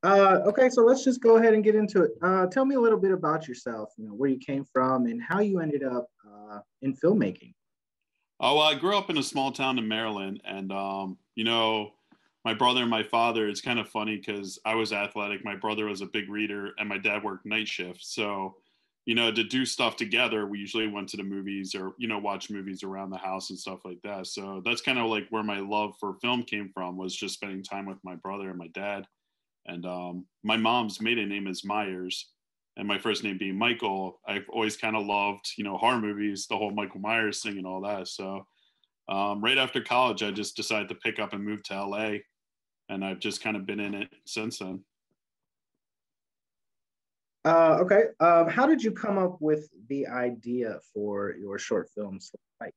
Okay, so let's just go ahead and get into it. Tell me a little bit about yourself, where you came from and how you ended up in filmmaking. Oh, well, I grew up in a small town in Maryland, and my brother and my father. It's kind of funny because I was athletic. My brother was a big reader, and my dad worked night shift. So, to do stuff together, we usually went to the movies or watch movies around the house and stuff like that. So that's kind of like where my love for film came from, was just spending time with my brother and my dad. And my mom's maiden name is Myers, and my first name being Michael. I've always kind of loved, horror movies, the whole Michael Myers thing and all that. So right after college, I just decided to pick up and move to LA, and I've just kind of been in it since then. Okay, how did you come up with the idea for your short films? Like,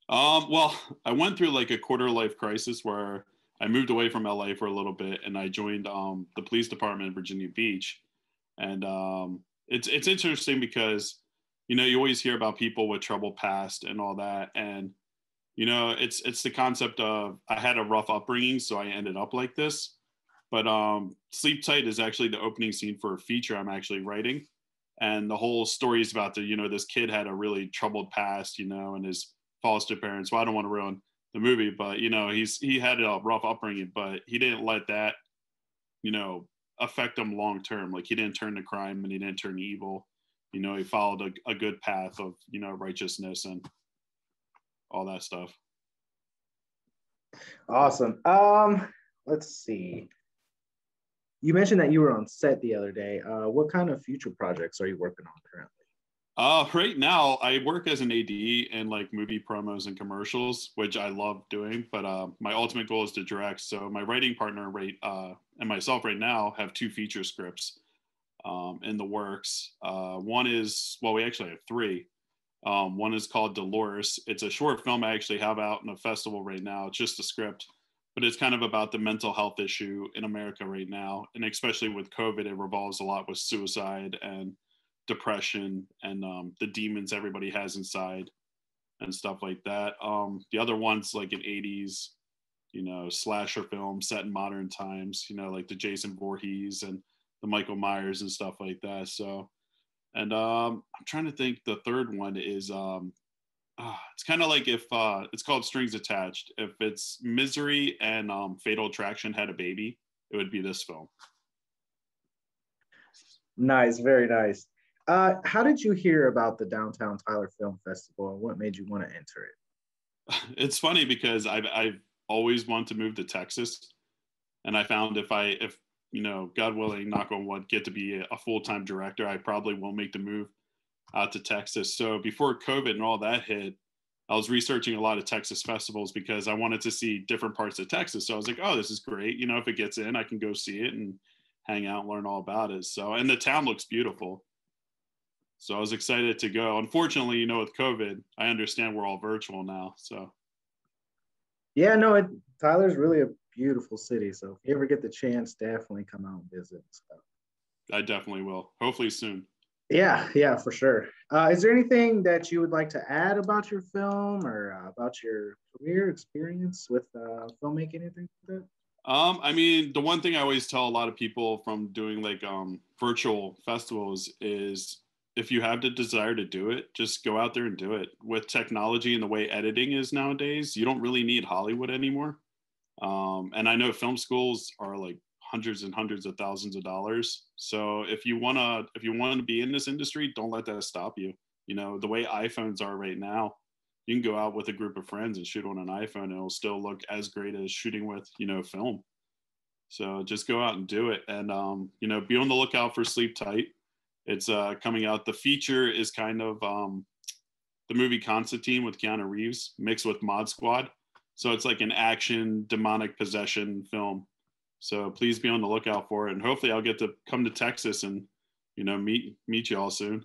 Well, I went through like a quarter life crisis where I moved away from LA for a little bit, and I joined the police department in Virginia Beach. And it's interesting because you always hear about people with troubled past and all that, and it's the concept of I had a rough upbringing, so I ended up like this. But Sleep Tight is actually the opening scene for a feature I'm actually writing, and the whole story is about this kid had a really troubled past, and his foster parents. Well, I don't want to ruin the movie, but he had a rough upbringing, but he didn't let that you know affect him long term. Like, he didn't turn to crime and he didn't turn evil. He followed a good path of righteousness and all that stuff. awesome. Let's see. You mentioned that you were on set the other day. What kind of future projects are you working on currently? Right now, I work as an AD in like movie promos and commercials, which I love doing. But my ultimate goal is to direct. So my writing partner, and myself right now have two feature scripts in the works. One is, well, we actually have three. One is called Dolores. It's a short film I actually have out in a festival right now. It's just a script, but it's kind of about the mental health issue in America right now, and especially with COVID, it revolves a lot with suicide and depression and the demons everybody has inside and stuff like that. The other one's like an 80s, slasher film set in modern times, like the Jason Voorhees and the Michael Myers and stuff like that. So, and I'm trying to think. The third one is it's kind of like if it's called Strings Attached. If it's Misery and Fatal Attraction had a baby, it would be this film. Nice, very nice. How did you hear about the Downtown Tyler Film Festival and what made you want to enter it? It's funny because I've always wanted to move to Texas, and I found if God willing, knock on wood, get to be a full time director, I probably won't make the move out to Texas. So before COVID and all that hit, I was researching a lot of Texas festivals because I wanted to see different parts of Texas. So I was like, oh, this is great. If it gets in, I can go see it and hang out and learn all about it. So, and the town looks beautiful. So I was excited to go. Unfortunately, with COVID, I understand we're all virtual now. So Yeah, no, Tyler's really a beautiful city. So if you ever get the chance, definitely come out and visit. So. I definitely will. Hopefully soon. Yeah, yeah, for sure. Is there anything that you would like to add about your film or about your career experience with filmmaking, anything like that? I mean, the one thing I always tell a lot of people from doing like virtual festivals is if you have the desire to do it, just go out there and do it. With technology and the way editing is nowadays, you don't really need Hollywood anymore. And I know film schools are like hundreds and hundreds of thousands of dollars. So if you wanna be in this industry, don't let that stop you. The way iPhones are right now, you can go out with a group of friends and shoot on an iPhone, and it'll still look as great as shooting with film. So just go out and do it, and be on the lookout for Sleep Tight. It's coming out. The feature is kind of the movie Constantine with Keanu Reeves mixed with Mod Squad. So it's like an action demonic possession film. So please be on the lookout for it, and hopefully I'll get to come to Texas and meet you all soon.